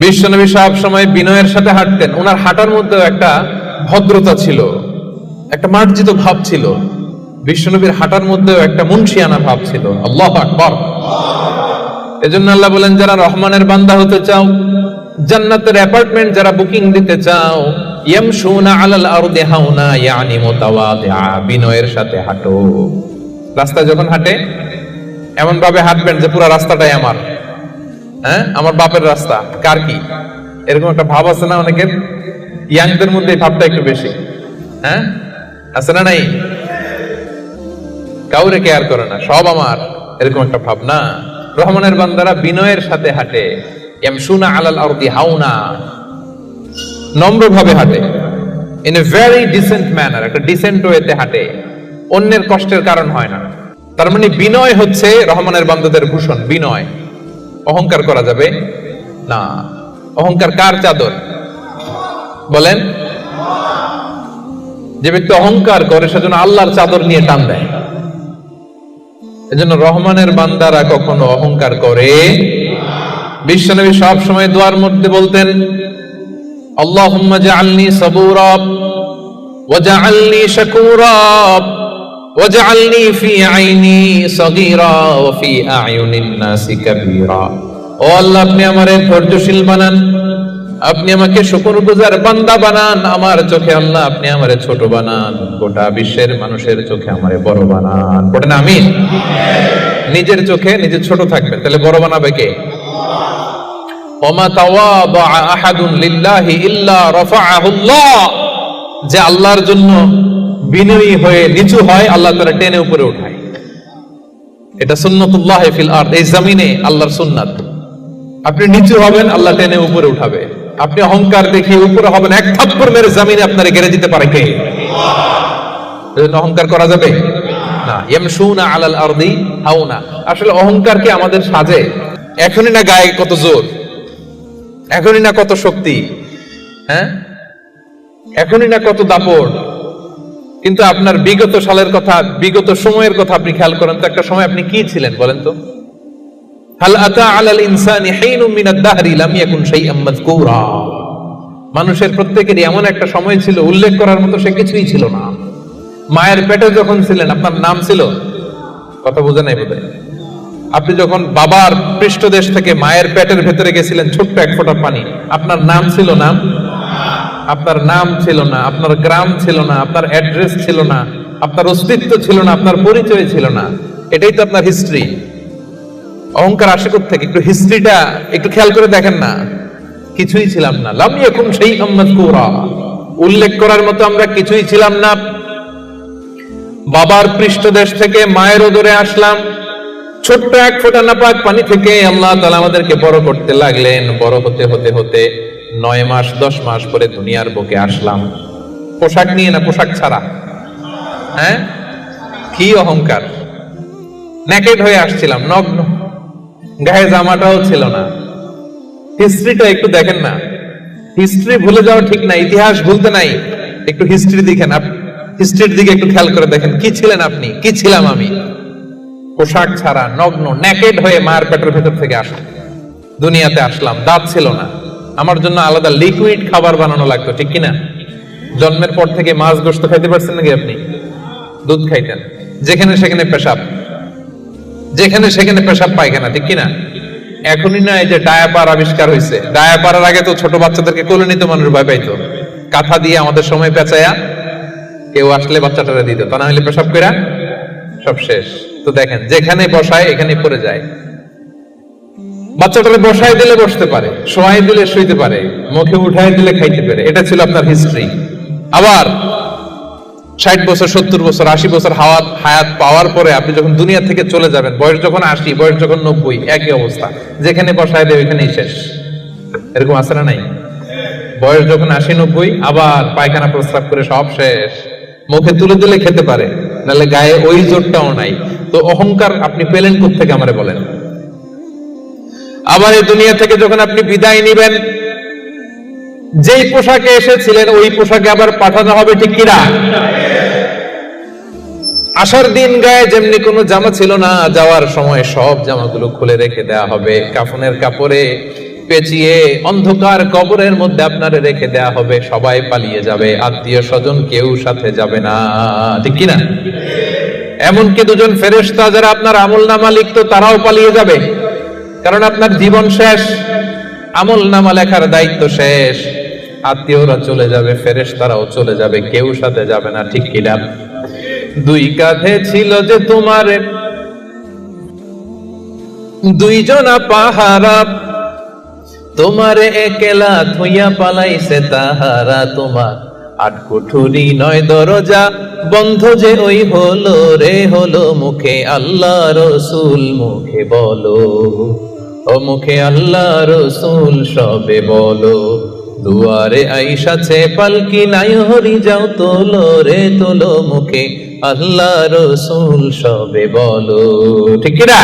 বিশ্বনবী সব সময় বিনয়ের সাথে হাঁটতেন। ওনার হাঁটার মধ্যেও একটা ভদ্রতা ছিল, একটা মার্জিত ভাব ছিল। বিশ্বনবীর হাঁটার মধ্যেও একটা মুনশিয়ানা ভাব ছিল। আল্লাহু আকবার। এজন্য আল্লাহ বলেন, যারা রহমানের বান্দা হতে চাও, জান্নাতের অ্যাপার্টমেন্ট যারা বুকিং দিতে চাও, ইয়ামশুনা আলাল আরদি হাওনা ইয়ানি মুতাওয়াদিআ, বিনয়ের সাথে হাঁটো। রাস্তায় যখন হাঁটে এমন ভাবে হাঁটবেন যে পুরো রাস্তাটাই আমার, হ্যাঁ, আমার বাপের রাস্তা, কার কি, এরকম একটা ভাব আছে না অনেকের? ইয়াংদের মধ্যে এই ভাবটা একটু বেশি, হ্যাঁ, আছে না? নাই, কাউরে কেয়ার করে না, সব আমার, এরকম একটা ভাব না। রহমানের বান্দারা বিনয়ের সাথে হাঁটে। ইয়ামশুনা আলাল আরদি হাওনা, নম্র ভাবে হাঁটে, in a very dissent manner, একটা ডিসেন্ট ওয়েতে হাঁটে, অন্যের কষ্টের কারণ হয় না। তার মানে বিনয় হচ্ছে রহমানের বান্দাদের ভূষণ। বিনয়, অহংকার করা যাবে না। অহংকার কার চাদর বলেন? যে ব্যক্তি অহংকার করে সেজন্য আল্লাহর চাদর নিয়ে টান দেয়। এজন্য রহমানের বান্দারা কখনো অহংকার করে। বিশ্বনবী সব সময় দোয়ার মধ্যে বলতেন, আল্লাহুম্মা জাআলনি সাবুরা ওয়া জাআলনি শাকুরা ওয়া জাআলনি ফি আইনি সাগীরা ওয়া ফি আ'য়ুনিন নাসি কাবীরা। ও আল্লাহ, আপনি আমারে ধৈর্যশীল বানান, আপনি আমাকে শুকরগুজার বান্দা বানান, আমার চোখে আল্লাহ আপনি আমারে ছোট বানান, গোটা বিশ্বের মানুষের চোখে আমারে বড় বানান। পড়েন আমিন। নিজের চোখে নিজে ছোট থাকবেন, তাহলে বড় বানাবে কে? ওমা তাওয়াদা আহাদুন লিল্লাহি ইল্লা রাফাআহুল্লাহ, যে আল্লাহর জন্য বিনয়ী হয়ে নিচু হয়, আল্লাহ তাআলা টেনে উপরে উঠায়। এটা সুন্নাতুল্লাহ ফিল আরদ, এই জমিনে আল্লাহর সুন্নাত। আপনি নিচু হবেন, আল্লাহ টেনে উপরে উঠাবে। আপনি অহংকার দেখিয়ে উপরে হবেন, এক থাপ্পড় মেরে জমিনে আপনারে গেড়ে দিতে পারে কে? এজন্য অহংকার করা যাবে না। ইয়ামশুনা আলাল আরদি হাওনা। আসলে অহংকার কি আমাদের সাজে? এখনই না গায়ে কত জোর, এখনই না কত শক্তি, হ্যাঁ, এখনই না কত দাপট, কিন্তু আপনার বিগত সালের কথা, বিগত সময়ের কথা আপনি খেয়াল করেন তো। একটা সময় আপনি কি ছিলেন বলেন তো? হাল আতা আলাল ইনসানি হিনুম মিনাদ দাহরি লাম ইয়াকুন শাইআম মাযকুরা। মানুষের প্রত্যেকেরই এমন একটা সময় ছিল, উল্লেখ করার মতো সে কিছুই ছিল না। মায়ের পেটে যখন ছিলেন আপনার নাম ছিল? কথা বোঝে নাই বোধহয়। আপনি যখন বাবার পৃষ্ঠদেশ থেকে মায়ের পেটের ভেতরে গেছিলেন, ছোট্ট এক ফোঁটা পানি, আপনার নাম ছিল? নাম, আপনার নাম ছিল না, আপনার গ্রাম ছিল না, আপনার অ্যাড্রেস ছিল না, আপনার অস্তিত্ব ছিল না, আপনার পরিচয় ছিল না। এটাই তো আপনার হিস্ট্রি। অহংকার আসে কোত্থেকে? একটু হিস্ট্রিটা একটু খেয়াল করে দেখেন না। কিছুই ছিলাম না। লাম ইয়াকুন শাইআম মাযকুরা, উল্লেখ করার মতো আমরা কিছুই ছিলাম না। বাবার পৃষ্ঠদেশ থেকে মায়ের উদরে আসলাম, ছোট্ট এক ফোঁটা নাপাক পানি থেকে আল্লাহ তাআলা আমাদেরকে বড় করতে লাগলেন। বড় হতে হতে হতে 9 মাস 10 মাস পরে দুনিয়ার বুকে আসলাম। পোশাক নিয়ে না, পোশাক ছাড়া। হ্যাঁ, কি অহংকার! নেকেড হয়ে আসছিলাম, নগ্ন, গায়ে জামাটাও ছিল না। হিস্ট্রিটা একটু দেখেন না। হিস্ট্রি ভুলে যাওয়া ঠিক না, ইতিহাস ভুলতে নাই। একটু হিস্ট্রি দেখেন, হিস্ট্রির দিকে একটু খেয়াল করে দেখেন। কি ছিলেন আপনি, কি ছিলাম আমি? পোশাক ছাড়া, নগ্ন, নেকেড হয়ে মায়ের পেটের ভেতর থেকে আসলাম, দুনিয়াতে আসলাম। দাঁত ছিল না, আমার জন্য আলাদা লিকুইড খাবার বানানো লাগতো, ঠিক কিনা? জন্মের পর থেকে মাছ গোশত খাইতে পারছেন নাকি আপনি? দুধ খাইতেন, যেখানে সেখানে পেশাব, যেখানে সেখানে পেশাব পায়খানা, ঠিক কিনা? এখনই না এই যে ডায়াপার আবিষ্কার হয়েছে, ডায়াপারের আগে তো ছোট বাচ্চাদেরকে কোলে নিতে মানুষ ভয় পাইতো। কাঁথা দিয়ে আমাদের সময় পেঁচায়া কেউ আসলে বাচ্চাটারে দিত, তা না হলে পেশাব কইরা সব শেষ। তো দেখেন, যেখানে বসায় এখানে পড়ে যায়। বাচ্চাটারে বসায় দিলে বসতে পারে, শোয়াই দিলে শুইতে পারে, মুখে উঠাই দিলে খাইতে পারে। এটা ছিল আপনার হিস্ট্রি। আবার 60 বছর 70 বছর 80 বছর হায়াত পাওয়ার পরে আপনি যখন দুনিয়া থেকে চলে যাবেন, বয়স যখন 80, বয়স যখন 90, একই অবস্থা। যেখানে বসায় দেয় ওইখানেই শেষ। এরকম আছে না নাই? বয়স যখন 80 90, আবার পায়খানা প্রস্রাব করে সব শেষ। মুখে তুলে দিলে খেতে পারে, নাহলে গায়ে ওই জোরটাও নাই। তো অহংকার আপনি পেলেন কোত্থেকে আমারে বলেন? আবার এই দুনিয়া থেকে যখন আপনি বিদায় নিবেন, যেই পোশাকে এসেছিলেন ওই পোশাকে আবার পাঠানো হবে, ঠিক কিনা? আসার দিন গায়ে যেমনি কোনো জামা ছিল না, যাওয়ার সময় সব জামাগুলো খুলে রেখে দেওয়া হবে। কাফনের কাপড়ে পেঁচিয়ে অন্ধকার কবরের মধ্যে আপনারে রেখে দেয়া হবে, সবাই পালিয়ে যাবে, আত্মীয় স্বজন কেউ সাথে যাবে না, ঠিক কিনা? এমনকি দুজন ফেরেশতা যারা আপনার আমলনামা লিখতো তারাও পালিয়ে যাবে, কারণ আপনার জীবন শেষ, আমলনামা লেখার দায়িত্ব শেষ, আত্মীয়রা চলে যাবে, ফেরেশতারাও চলে যাবে, কেউ সাথে যাবে না, ঠিক কিনা? দুই কাঁধে ছিল যে তোমার দুইজনা পাহারা, তোমারে একলা থইয়া পালাইছে তাহারা, তোমার আট কুঠুরি নয় দরজা বন্ধ যে ওই হলো রে হলো, মুখে আল্লাহ রসুল মুখে বলো, ও মুখে আল্লাহ রসুল সবে বলো, দুয়ারে আইসাছে পালকি নাই হরি যাও তোলো রে তোলো, মুখে আল্লাহ রসুল সবে বলো, ঠিক কিনা?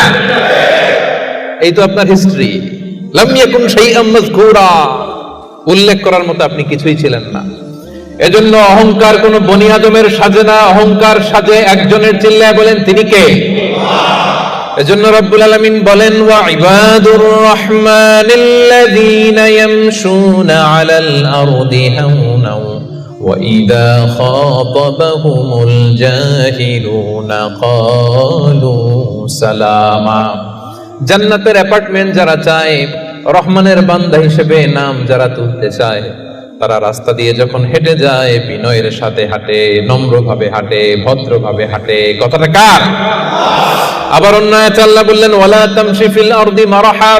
এই তো আপনার হিস্ট্রি। লাম ইয়াকুন শাইআম মাযকুরা, উল্লেখ করার মতো আপনি কিছুই ছিলেন না। এজন্য অহংকার কোন বনি আদমের সাজে না, অহংকার সাজে একজনের। চিল্লায় বলেন তিনি কে? এজন্য রব্বুল আলামিন বলেন, ওয়া ইবাদুর রহমানিল্লাযীনা ইয়ামশুনা আলাল আরদি হাওনা ওয়া ইযা খাতাবাহুমুল জাহিলুনা ক্বালু সালামা। জান্নাতের অ্যাপার্টমেন্ট যারা চায়, রহমানের বান্দা হিসেবে নাম যারা তুলতে চায়, তারা রাস্তা দিয়ে যখন হেঁটে যায় বিনয়ের সাথে হাঁটে, নম্রভাবে হাঁটে, ভদ্রভাবে হাঁটে। কথাটা কার? আবার অন্য আয়াতে আল্লাহ বললেন, ওয়ালা তামশি ফিল আরদি মারহা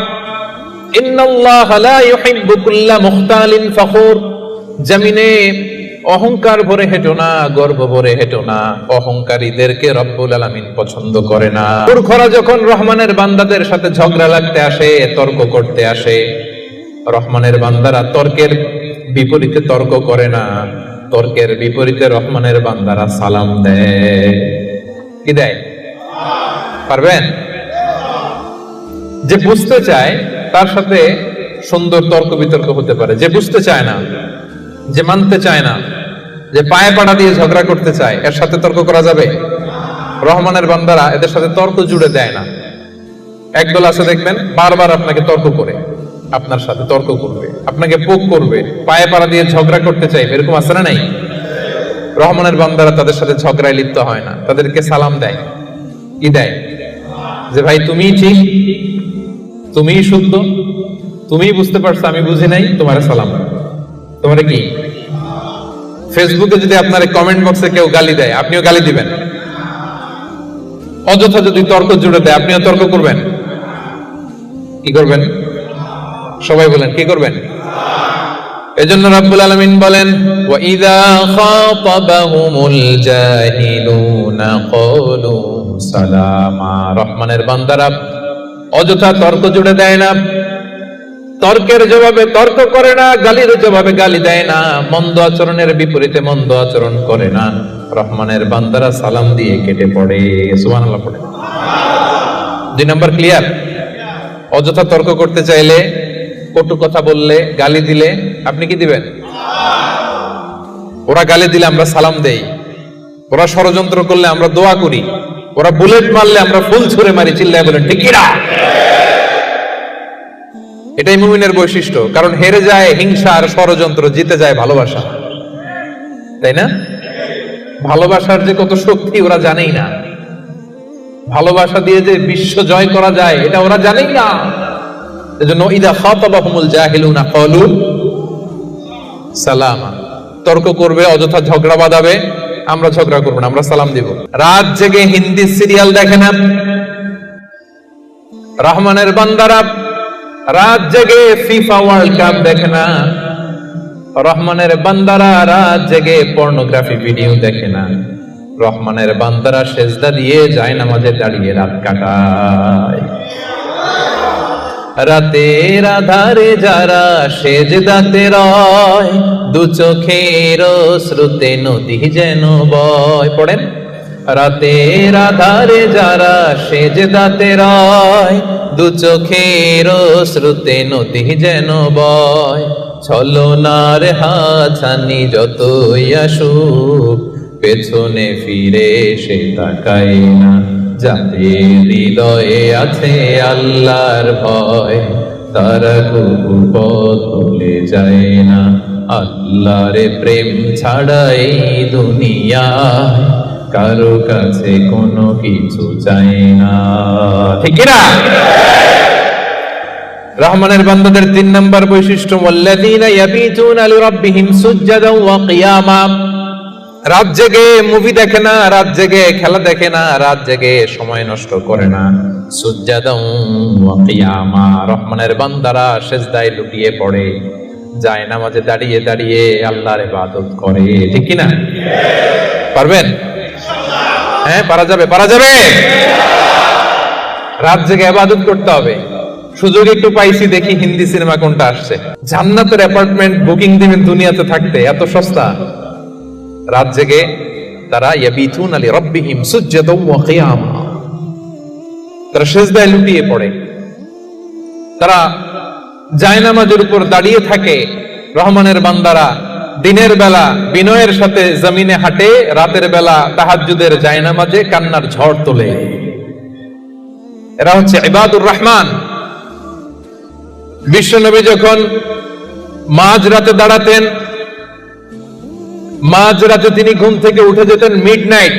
ইন্নাল্লাহা লা ইউহিব্বু কুল্লা মুখতালিন ফখুর। জমিনে অহংকার ভরে হেঁটো না, গর্ব ভরে হেঁটো না, অহংকারীদেরকে রব্বুল আলামিন পছন্দ করে না। মূর্খরা যখন রহমানের বান্দাদের সাথে ঝগড়া লাগতে আসে, তর্ক করতে আসে, রহমানের বান্দারা তর্কের বিপরীতে তর্ক করে না, তর্কের বিপরীতে রহমানের বান্দারা সালাম দেয়। কি দেয়? পারবেন? যে বুঝতে চায় তার সাথে সুন্দর তর্ক বিতর্ক হতে পারে, যে বুঝতে চায় না, যে মানতে চায় না, যে পায়ে পাড়া দিয়ে ঝগড়া করতে চায়, এর সাথে তর্ক করা যাবে? রহমানের বান্দারা এদের সাথে তর্ক জুড়ে দেয় না। একদল আছে দেখবেন বারবার আপনাকে তর্ক করে, আপনার সাথে তর্ক করবে, আপনাকে পোক করবে, পায়ে পাড়া দিয়ে ঝগড়া করতে চাইবে, এরকম আছে না নাই? রহমানের বান্দারা তাদের সাথে ঝগড়ায় লিপ্ত হয় না, তাদেরকে সালাম দেয়। কি দেয়? যে ভাই তুমিই ঠিক, তুমিই শুদ্ধ, তুমিই বুঝতে পারছো, আমি বুঝি নাই, তোমার সালাম। তোমার কি ফেসবুকে যদি আপনার কমেন্ট বক্সে কেউ গালি দেয়, আপনিও গালি দিবেন? অযথা যদি তর্ক জুড়ে দেয়, আপনিও তর্ক করবেন? কি করবেন? সবাই বলেন কি করবেন? এজন্য রব্বুল আলামিন বলেন, ওয়া ইযা খাতাবাহুমুল জাহিলুনা ক্বালু সালামা। রহমানের বান্দারা অযথা তর্ক জুড়ে দেয় না, তর্কের জবাবে তর্ক করে না, গালির জবাবে গালি দেয় না, মন্দ আচরণের বিপরীতে মন্দ আচরণ করে না। রহমানের বান্দারা সালাম দিয়ে কেটে পড়ে। সুবহানাল্লাহ পড়ে। 2 নাম্বার ক্লিয়ার? অযথা তর্ক করতে চাইলে, কটু কথা বললে, গালি দিলে আপনি কি দিবেন? ওরা গালি দিলে আমরা সালাম দেই, ওরা ষড়যন্ত্র করলে আমরা দোয়া করি, ওরা বুলেট মারলে আমরা ফুল ছুঁড়ে মারি। চিল্লায় বলেন ঠিক কিনা? এটাই মুমিনের বৈশিষ্ট্য। কারণ হেরে যায় হিংসা আর ষড়যন্ত্র, জিতে যায় ভালোবাসা। তাই না? ভালোবাসার যে কত শক্তি ওরা জানেই না, ভালোবাসা দিয়ে যে বিশ্ব জয় করা যায় এটা ওরা জানেই না। এজন্য ইদা খাতাবাহুমুল জাহিলুনা ক্বালু সালামা। তর্ক করবে, অযথা ঝগড়া বাঁধাবে, আমরা ঝগড়া করব না, আমরা সালাম দিব। রাত জেগে হিন্দি সিরিয়াল দেখে না রহমানের বান্দারা, রাত জেগে ফিফা ওয়ার্ল্ড কাপ দেখে না রহমানের বান্দারা, রাত জেগে পর্নোগ্রাফি ভিডিও দেখে না। রহমানের বান্দারা সেজদা দিয়ে যায় নামাজে দাঁড়িয়ে রাত কাটায়। রাতের আধারে যারা সেজদাতে রয়, দু চোখের শ্রুতে নদী যেন বয়। পড়েন, রাতের আধারে যারা সেজদাতে রয়, দু চোখের শ্রুতে নদী যেন বয়। ছলনার হাতছানি যতই আসুক, পেছনে ফিরে সে তাকায় না। যাদের হৃদয়ে আছে আল্লাহর ভয়, তারা কবু পথ ভুলে যায় না। আল্লাহর প্রেম ছাড়া এই দুনিয়ায় কারো কাছে কোনো কিছু চাই না, ঠিক কিনা? রহমানের বান্দাদের ৩ নম্বর বৈশিষ্ট্য, ওয়াল্লাযীনা ইয়াবিতুনা লিরাব্বিহিম সুজদান ওয়া কিয়ামা। রাত জেগে মুভি দেখে না, রাত জেগে খেলা দেখে না, রাত জেগে সময় নষ্ট করে না। সুজদান ওয়া কিয়ামা, রহমানের বান্দারা সিজদায় লুটিয়ে পড়ে, যায় নামাজে দাঁড়িয়ে দাঁড়িয়ে আল্লাহর ইবাদত করে, ঠিক কিনা? পারবেন? হ্যাঁ, পারা যাবে, পারা যাবে। রাত জেগে ইবাদত করতে হবে। সুযোগ একটু পাইছি, দেখি হিন্দি সিনেমা কোনটা আসছে। জান্নাতের অ্যাপার্টমেন্ট বুকিং দিবেন দুনিয়াতে থাকতে, এত সস্তা। রাত জেগে তারা ইয়াবিতুনা লিরাব্বিহিম সুজদান ওয়া কিয়ামা, তারা সিজদায় লুটিয়ে পড়ে, তারা জায়নামাজের উপর দাঁড়িয়ে থাকে। রহমানের বান্দারা দিনের বেলা বিনয়ের সাথে জমিনে হাঁটে, রাতের বেলা তাহাজ্জুদের জায়নামাজে কান্নার ঝড় তোলে। এরা হচ্ছে ইবাদুর রহমান। বিশ্বনবী যখন মাঝ রাতে দাঁড়াতেন, মাঝ রাতে তিনি ঘুম থেকে উঠে যেতেন মিডনাইট।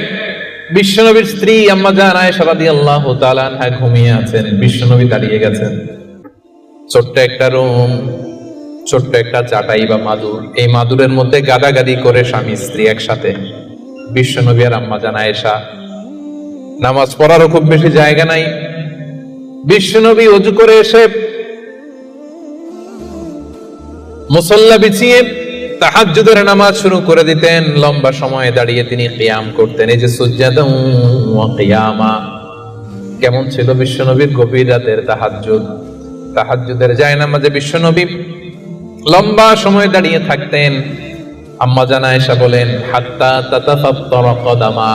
বিশ্বনবীর স্ত্রী আম্মা জান আয়েশা রাদিয়াল্লাহু তাআলা আনহা ঘুমিয়ে আছেন, বিশ্বনবী দাঁড়িয়ে গেছেন। ছোট্ট একটা রুম, ছোট্ট একটা চাটাই বা মাদুর, এই মাদুরের মধ্যে গাদাগাদি করে স্বামী স্ত্রী একসাথে। বিশ্বনবী আর আম্মা জান আয়েশা, নামাজ পড়ারও খুব বেশি জায়গা নাই। বিশ্বনবী ওযু করে এসে মুসল্লা বিছিয়ে তাহাজ্জুদের নামাজ শুরু করে দিতেন। লম্বা সময় দাঁড়িয়ে তিনি কিয়াম করতেন। এই যে সুজদান ওয়া কিয়ামা, কেমন ছিল বিশ্বনবীর গভীর রাতের তাহাজ্জুদ। তাহাজ্জুদের জায়নামাজে বিশ্বনবী লম্বা সময় দাঁড়িয়ে থাকতেন। আম্মা জান আয়েশা বলেন, হাত্তা তাতাফাত্তারা কদামা,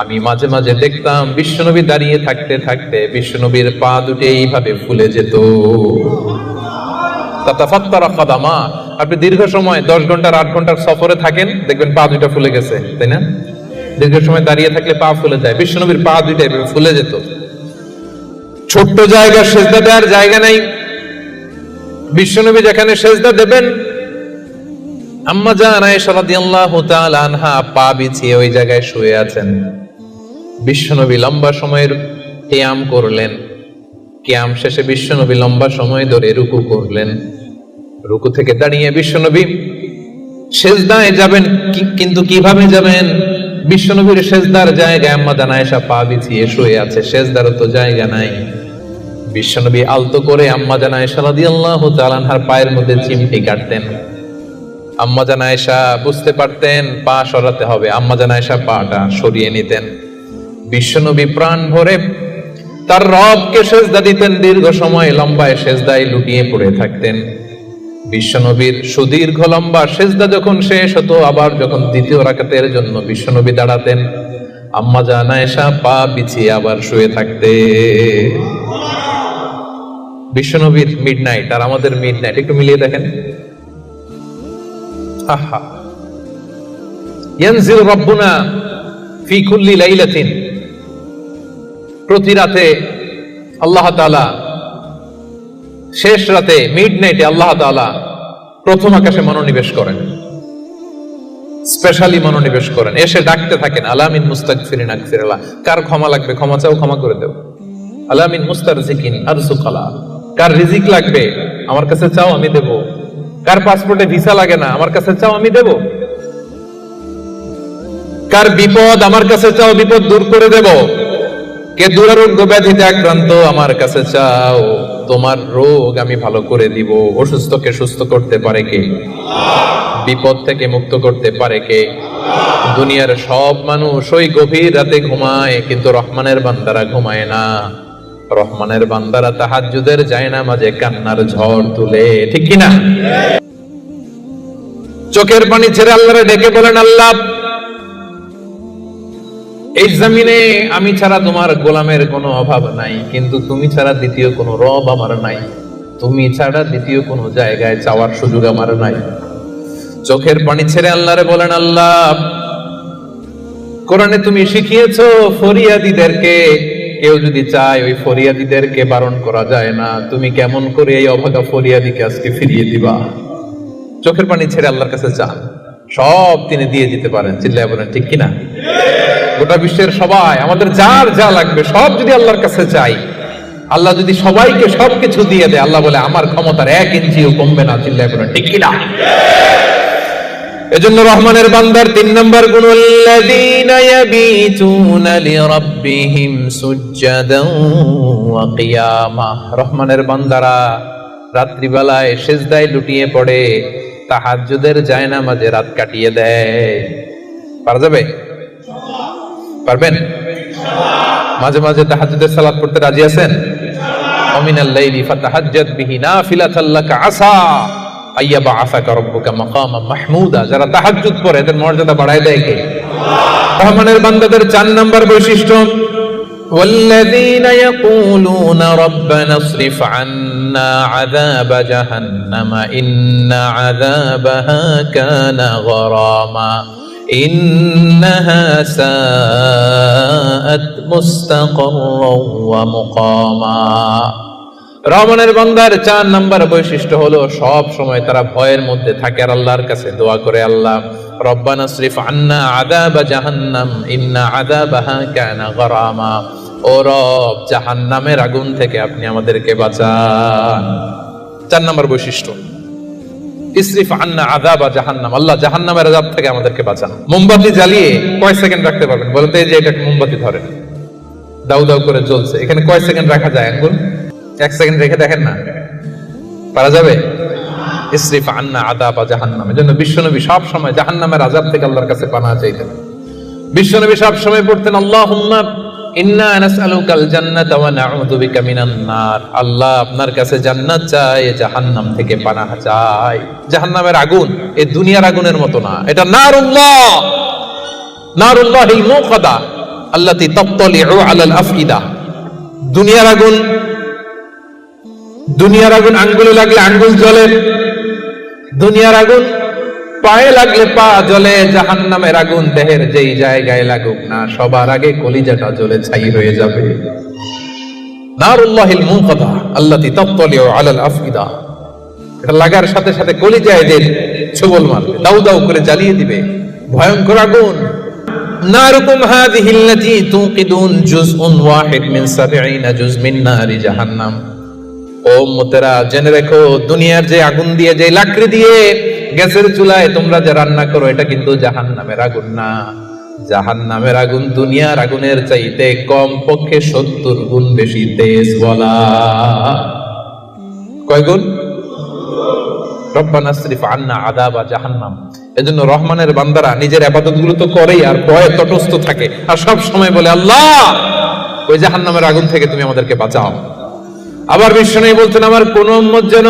আমি মাঝে মাঝে দেখতাম বিশ্বনবী দাঁড়িয়ে থাকতে থাকতে বিশ্বনবীর পা দুটি এইভাবে ফুলে যেত। তাতাফাত্তারা কদামা, আপনি দীর্ঘ সময় 10 ঘন্টার 8 ঘন্টার সফরে থাকেন, দেখবেন পা দুইটা ফুলে গেছে, তাই না? দীর্ঘ সময় দাঁড়িয়ে থাকলে পা ফুলে যায়। বিশ্বনবীর পা দুইটা এভাবে ফুলে যেত। ছোট্ট জায়গা, সেজদা দেওয়ার জায়গা নাই। বিশ্বনবী যেখানে সেজদা দেবেন, আম্মা জান আয়েশা রাদিয়াল্লাহু তাআলা আনহা পা বিছিয়ে ওই জায়গায় শুয়ে আছেন। বিশ্বনবী লম্বা সময়ের কিয়াম করলেন। কিয়াম শেষে বিশ্বনবী লম্বা সময় ধরে রুকু করলেন। রুকু থেকে দাঁড়িয়ে বিশ্বনবী সেজদায় যাবেন, কিন্তু কিভাবে যাবেন? বিশ্বনবীর সেজদার জায়গায় আম্মা জান আয়েশা পা বিছিয়ে শুয়ে আছে, সেজদারও তো জায়গা নাই। বিশ্বনবী আলতো করে আম্মা জান আয়েশা রাদিয়াল্লাহু তাআলা আনহার পায়ের মধ্যে চিমটি কাটতেন। আম্মা জান আয়েশা বুঝতে পারতেন পা সরাতে হবে, আম্মা জান আয়েশা পাটা সরিয়ে নিতেন। বিশ্বনবী প্রাণ ভরে তার রবকে সেজদা দিতেন। দীর্ঘ সময় লম্বায় সেজদায় লুটিয়ে পড়ে থাকতেন। বিশ্বনবীর সুদীর্ঘ লম্বা সেজদা যখন শেষ হতো, আবার যখন দ্বিতীয় রাকাতের জন্য বিশ্বনবী দাঁড়াতেন, আম্মা জান আয়েশা পা বিছিয়ে আবার শুয়ে থাকতে। বিশ্বনবীর মিডনাইট আর আমাদের মিডনাইট একটু মিলিয়ে দেখেন। আহা, ইয়ানজিল রাব্বুনা ফি কুল্লি লাইলাতিন, প্রতি রাতে আল্লাহ তাআলা, শেষ রাতে মিডনাইটে আল্লাহ তাআলা প্রথম আকাশে মনোনিবেশ করেন, স্পেশালি মনোনিবেশ করেন। এসে ডাকতে থাকেন, আলামিন মুস্তাগফিরিন আগফিরলা, কার ক্ষমা লাগবে ক্ষমা চাও, ক্ষমা করে দেও। আলামিন মুস্তারজিকিন আরজুকালা, কার রিজিক লাগবে আমার কাছে চাও, আমি দেব। কার পাসপোর্টে ভিসা লাগে না আমার কাছে চাও, আমি দেব। কার বিপদ আমার কাছে চাও, বিপদ দূর করে দেব। কে দুরারোগ্য ব্যাধিতে আক্রান্ত আমার কাছে চাও, তোমার রোগ আমি ভালো করে দিব। অসুস্থকে সুস্থ করতে পারে কে? বিপদ থেকে মুক্ত করতে পারে কে? দুনিয়ার সব মানুষ ওই গভীর রাতে ঘুমায়, কিন্তু রহমানের বান্দারা ঘুমায় না। রহমানের বান্দারা তাহাজ্জুদের জায়নামাজে কান্নার ঝড় তুলে, ঠিক কিনা? চোখের পানি ছেড়ে আল্লাহরে ডেকে বলেন, আল্লাহ, এই জমিনে আমি ছাড়া তোমার গোলামের কোনো অভাব নাই, কিন্তু তুমি ছাড়া দ্বিতীয় কোনো রব আমার নাই। তুমি ছাড়া দ্বিতীয় কোনো জায়গায় চাওয়ার সুযোগ আমার নাই। চোখের পানি ছেড়ে আল্লাহরে বলেন, আল্লাহ, কোরআনে তুমি শিখিয়েছো ফরিয়াদীদেরকে কেউ যদি চায় ওই ফরিয়াদীদেরকে বারণ করা যায় না, তুমি কেমন করে এই অভাগা ফরিয়াদীকে আজকে ফিরিয়ে দিবা? চোখের পানি ছেড়ে আল্লাহর কাছে চান, সব তিনি দিয়ে দিতে পারেন। চিল্লায় বলেন ঠিক কিনা? গোটা বিশ্বের সবাই, আমাদের যার যা লাগবে সব যদি আল্লাহর কাছে চাই, আল্লাহ যদি সবাইকে সবকিছু দিয়ে দেয়, আল্লাহ বলে আমার ক্ষমতার 1 ইঞ্চিও কমবে না। চিল্লায় বলেন ঠিক কিনা? এজন্য রহমানের বান্দার 3 নম্বর গুণ, আল্লাযীনা ইয়াবিতুনা লিরাব্বিহিম সুজদান ওয়া কিয়ামা। রহমানের বান্দারা রাত্রি বেলায় সিজদায় লুটিয়ে পড়ে, তাহাজ্জুদের জায়নামাজে রাত কাটিয়ে দেয়। পারা যাবে? পারবেন? মাঝে মাঝে তাহাজ্জুদের সালাত পড়তে রাজি আছেন? ওয়া মিনাল লাইলি ফাতাহাজ্জাদ বিহি নাফিলাতাল লাকা আসা আইয়াবা আসাকা রাব্বুকা মাকামান মাহমুদা। যারা তাহাজ্জুদ পড়ে এদের মর্যাদা বাড়ায় দেয় কে? রহমানের বান্দাদের 4 নম্বর বৈশিষ্ট্য, ওয়াল্লাযীনা ইয়াকুলুনা রাব্বানা ইসরিফ আন্না আযাবা জাহান্নামা ইন্না আযাবাহা কানা গরামা ইন্নাহা সাআত মুস্তাকাররাও ওয়া মুকামা। রহমানের বান্দার 4 নম্বর বৈশিষ্ট্য হলো সব সময় তারা ভয়ের মধ্যে থাকে আর আল্লাহর কাছে দোয়া করে, আল্লাহ রব্বানা ইসরিফ আন্না আযাবা জাহান্নাম ইন্না আযাবাহা কানা গরামা। ও রব, জাহান্নামের আগুন থেকে আপনি আমাদেরকে বাঁচান। 4 নম্বর বৈশিষ্ট্য, ইসরিফ আন্না আযাবা জাহান্নাম, আল্লাহ জাহান্নামের আযাব থেকে আমাদেরকে বাঁচান। মোমবাতি জ্বালিয়ে কয় সেকেন্ড রাখতে পারবেন? বলতে যে এটা মোমবাতি ধরেন, দাউ দাউ করে জ্বলছে, এখানে কয় সেকেন্ড রাখা যায়? আঙ্গুল 1 সেকেন্ড রেখে দেখেন না, পারা যাবে? ইসরিফ আন্না আযাবা জাহান্নাম। এজন্য বিশ্বনবী সব সময় জাহান্নামের আযাব থেকে আল্লাহর কাছে পানাহ চাইতেন। বিশ্বনবী সব সময় পড়তেন আল্লাহুম্মা ইন্না নাসআলুকাল জান্নাতা ওয়া নাউযু বিকা মিনান নার। আল্লাহ আপনার কাছে জান্নাত চাই, জাহান্নাম থেকে পানাহ চাই। জাহান্নামের আগুন এই দুনিয়ার আগুনের মতো না, এটা নারুল্লাহ, নারুল্লাহিল মুকাদা আল্লাতী তাত্তালিউ আলাল আফইদা। দুনিয়ার আগুন, দুনিয়ার আগুন আঙ্গুলে লাগলে আঙ্গুল জ্বলে, দুনিয়ার আগুন পায়ে লাগলে পা জ্বলে। জাহান্নামের আগুন দেহের যেই জায়গায় লাগুক না, সবার আগে কলিজাটা জ্বলে ছাই হয়ে যাবে। নারুল্লাহিল মুকাদা আল্লাতী তাত্তালিউ আলাল আফইদা, এটা লাগার সাথে সাথে কলিজায় যে ছোবল মারবে, দাউ দাউ করে জ্বালিয়ে দিবে। ভয়ঙ্কর আগুন। নারুকুম হাযিহিল্লাতী তুকিদুন জুজউন ওয়াহিদ মিন 70 জুজ মিন নারি জাহান্নাম। ও উম্মতেরা, জেনে রেখো, দুনিয়ার যে আগুন দিয়ে, যে লাকড়ি দিয়ে গ্যাসের চুলায় তোমরা যে রান্না করো, এটা কিন্তু জাহান্নামের আগুন না। জাহান্নামের আগুন দুনিয়ার আগুনের চাইতে কম পক্ষে 70 গুণ বেশি তেজ। বলা কয় গুণ? রব্বানা ইসরিফ আন্না আযাবা জাহান্নাম। এজন্য রহমানের বান্দারা নিজের ইবাদতগুলো তো করেই আর ভয়ে তটস্থ থাকে, আর সব সময় বলে আল্লাহ ওই জাহান্নামের আগুন থেকে তুমি আমাদেরকে বাঁচাও। আবার বিশ্বনবী বলতেন, আমার কোন উম্মত যেন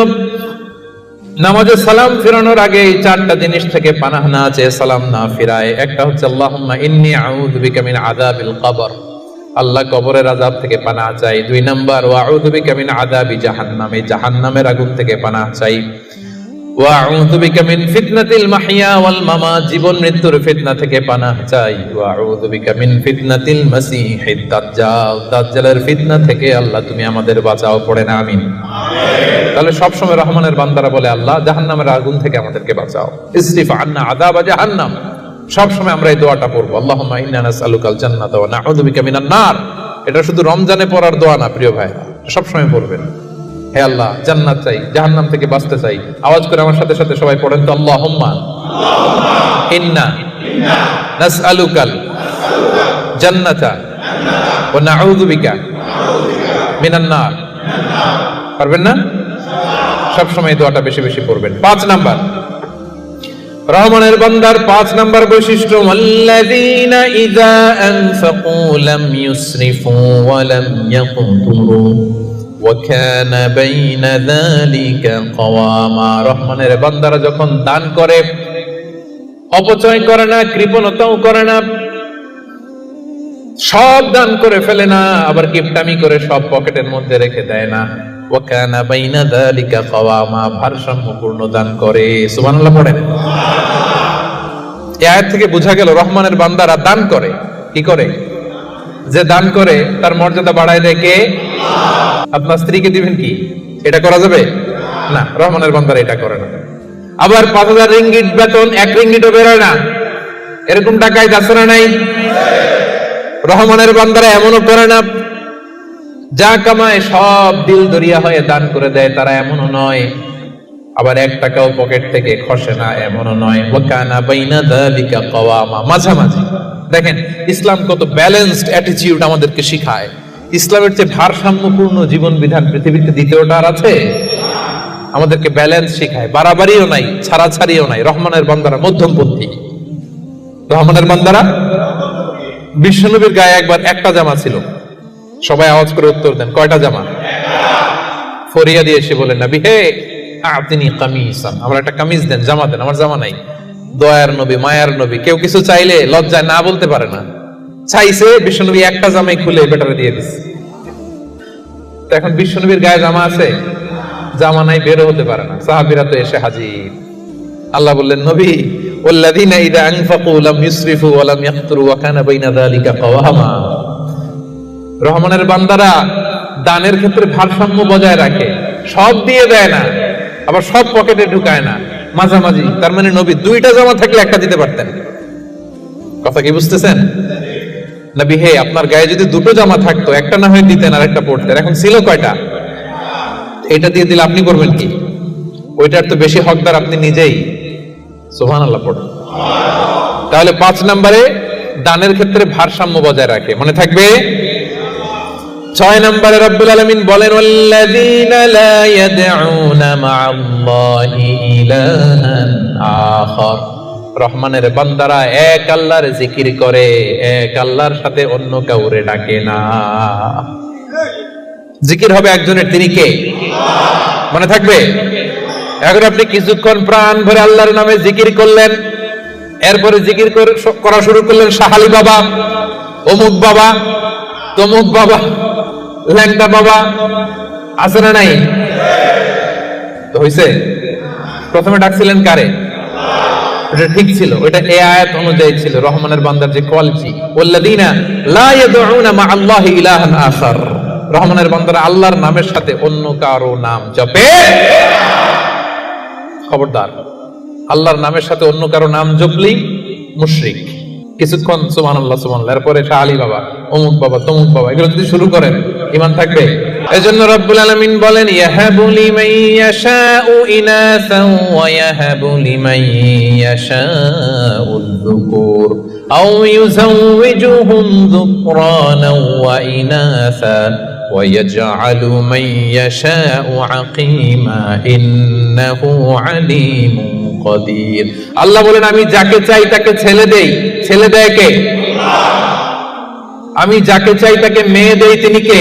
নামাজে সালাম ফিরানোর আগে এই 4টা জিনিস থেকে পানাহ না চেয়ে সালাম না ফিরায়। একটা হচ্ছে আল্লাহুম্মা ইন্নী আউযু বিকা মিন আযাবিল কবর, আল্লাহ কবরের আযাব থেকে পানাহ চাই। 2 নাম্বার ওয়া আউযু বিকা মিন আযাবি জাহান্নাম, এই জাহান্নামের আগুন থেকে পানাহ চাই। ওয়া আউযু বিকা মিন ফিতনাতিল মাহইয়া ওয়াল মামাত, জীবন মৃত্যুর ফিতনা থেকে পানাহ চাই। ওয়া আউযু বিকা মিন ফিতনাতিল মাসীহিদ দাজ্জাল, দাজ্জালের ফিতনা থেকে আল্লাহ তুমি আমাদের বাঁচাও। পড়েন আমিন। তাহলে সবসময় রহমানের বান্দারা বলে আল্লাহ জাহান্নামের আগুন থেকে আমাদেরকে বাঁচাও। ইসরিফ আন্না আযাবা জাহান্নাম, সবসময় আমরা এই দোয়াটা পড়বো, আল্লাহুম্মা ইন্না নাসআলুকাল জান্নাতা ওয়া নাউযু বিকা মিনান নার। এটা শুধু রমজানে পড়ার দোয়া না প্রিয় ভাই, সবসময় পড়বেন। হে আল্লাহ, জান্নাত চাই, জাহান্নাম থেকে বাঁচতে চাই। আওয়াজ করে আমার সাথে সাথে সবাই পড়েন তো, আল্লাহুম্মা ইন্না নাসআলুকাল জান্নাতা ওয়া নাউযু বিকা মিনান নার। পারবেন না? সব সময় দোয়াটা বেশি বেশি পড়বেন। 5 নাম্বার রহমানের বান্দার 5 নাম্বার বৈশিষ্ট্য, আল্লাযীনা ইযা আনফাকু লাম ইউসরিফু ওয়া লাম ইয়াকতুরু ওয়া কানা বাইনা যালিকা কাওয়ামা। রহমানের বান্দারা যখন দান করে অপচয় করে না, কৃপণতাও করে না, সব দান করে ফেলে না, আবার কিপটামি করে সব পকেটের মধ্যে রেখে দেয় না। ওয়া কানা বাইনা যালিকা কাওয়ামা, ভারসাম্যপূর্ণ দান করে। সুবহানাল্লাহ পড়েন। এই আয়াত থেকে বোঝা গেল রহমানের বান্দারা দান করে। কি করে? যে দান করে তার মর্যাদা বাড়ায় দেয় কে? আপনার স্ত্রীকে দিবেন কি? এটা করা যাবে না। রহমানের বান্দারা এটা করে না। আবার 5,000 রিঙ্গিট বেতন 1 রিঙ্গিটও বেরোয় না, এরকম টাকায় যাচ্ছে না নাই? রহমানের বান্দারা এমনও করে না, যা কামায় সব দিল দরিয়া হয়ে দান করে দেয়, তারা এমনও নয়। আবার 1 টাকাও পকেট থেকে খসে না, এমনও নয়। ওয়াকানা বাইনা যালিকা কাওয়ামা, মাঝামাঝি। দেখেন ইসলাম কত ব্যালেন্সড অ্যাটিটিউড আমাদেরকে শিখায়। ইসলামের চেয়ে ভারসাম্যপূর্ণ জীবন বিধান পৃথিবীতে দ্বিতীয়টা আর আছে? আমাদেরকে ব্যালেন্স শিখায়, বাড়াবাড়িও নাই, ছাড়াছাড়িও নাই। রহমানের বান্দারা মধ্যমপন্থী। রহমানের বান্দারা, বিশ্বনবীর গায়ে একবার একটা জামা ছিল। সবাই আওয়াজ করে উত্তর দেন, কয়টা জামা? ফরিয়া দিয়ে এসে বলেন, নবী হে আতিনি কামিসান, আমার একটা কামিজ দেন, জামা দেন, আমার জামা নাই। দয়ার নবী, মায়ার নবী, কেউ কিছু চাইলে লজ্জায় না বলতে পারে না। চাইছে, বিশ্বনবী একটা জামাই খুলে বেটারে দিয়ে দিচ্ছে। তো এখন বিশ্বনবীর গায়ে জামা আছে, জামা নাই, বেরো হতে পারে না। সাহাবীরা তো এসে হাজির। আল্লাহ বললেন, নবী ওয়াল্লাযীনা ইযা আনফাকু লাম ইউসরিফু ওয়া লাম ইয়াকতুরু ওয়া কানা বাইনা যালিকা কাওয়ামা। রহমানের বান্দারা দানের ক্ষেত্রে ভারসাম্য বজায় রাখে, সব দিয়ে দেয় না, আবার সব পকেটে ঢুকায় না, মাঝামাঝি। তার মানে নবী 2টা জামা থাকলে একটা দিতে পারতেন। কথা কি বুঝতেছেন? নবী হে, আপনার গায়ে যদি 2টো জামা থাকতো, একটা না হয় দিতেন আর একটা পরতেন। এখন ছিল কয়টা? এটা দিয়ে দিলে আপনি করবেন কি? ওইটার তো বেশি হকদার আপনি নিজেই। সুবহানাল্লাহ পড়ুন। তাহলে 5 নম্বরে দানের ক্ষেত্রে ভারসাম্য বজায় রাখে, মনে থাকবে। 6 নম্বরে রব্বুল আলামিন বলেন, ওয়াল্লাযীনা লা ইয়াদউনা মা'আল্লাহি ইলাহান আখার। রহমানের বান্দারা এক আল্লাহর জিকির করে, এক আল্লাহর সাথে অন্য কাউরে ডাকে না। জিকির হবে একজনের, তিনি কে? মনে থাকবে। এখন আপনি কিছুক্ষণ প্রাণ ভরে আল্লাহর নামে জিকির করলেন, এরপরে জিকির করা শুরু করলেন শাহালি বাবা, অমুক বাবা, তমুক বাবা, ল্যাংটা বাবা, আছে না নাই? তো হইছে? প্রথমে ডাকছিলেন কারে? এটা ঠিক ছিল, ওটা এই আয়াত অনুযায়ী ছিল। রহমানের বান্দার যে কোয়ালিটি, ওয়াল্লাযীনা লা ইয়াদউনা মা'আল্লাহি ইলাহান আখার। রহমানের বান্দারা আল্লাহর নামের সাথে অন্য কারো নাম জপে। খবরদার, আল্লাহর নামের সাথে অন্য কারো নাম জপলি মুশরিক। কিছুক্ষণ সুবহানাল্লাহ সুবহানাল্লাহ, এরপরে শাহালি বাবা, অমুক বাবা, তমুক বাবা, এগুলো যদি শুরু করেন ঈমান থাকবে? এজন্য রব্বুল আলামিন বলেন, ইয়াহাবু লিমান ইয়াশাউ ইনাসান ওয়া ইয়াহাবু লিমান ইয়াশাউ যুকুর আও ইউযাওয়িজুহুম যুকরানান ওয়া ইনাসা ওয়া ইয়াজআলু মান ইয়াশাউ আকীমা ইন্নাহু আলীমুন কাদির। আল্লাহ বলেন, আমি যাকে চাই তাকে ছেলে দেই। ছেলে দেয় কে? আমি যাকে চাই তাকে মেয়ে দেই, তিনি কে?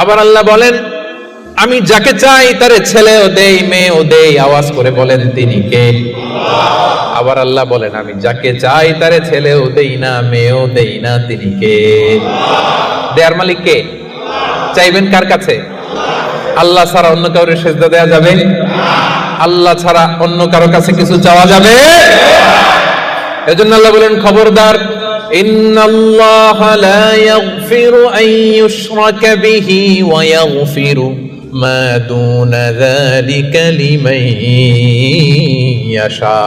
আবার আল্লাহ বলেন, আমি যাকে চাই তারে ছেলেও দেই, মেয়েও দেই। আওয়াজ করে বলেন, তিনি কে? আবার আল্লাহ বলেন, আমি যাকে চাই তারে ছেলেও দেই না, মেয়েও দেই না, তিনি কে? দেয়ার মালিক কে? চাইবেন কার কাছে? আল্লাহ ছাড়া অন্য কাউরে সেজদা দেয়া যাবে? আল্লাহ ছাড়া অন্য কারো কাছে কিছু চাওয়া যাবে? এজন্য আল্লাহ বলেন, খবরদার, ইন্নাল্লাহা লা ইয়াগফিরু আন ইউশরাকা বিহি ওয়া ইয়াগফিরু মা দুনা যালিকা লিমান ইয়াশা।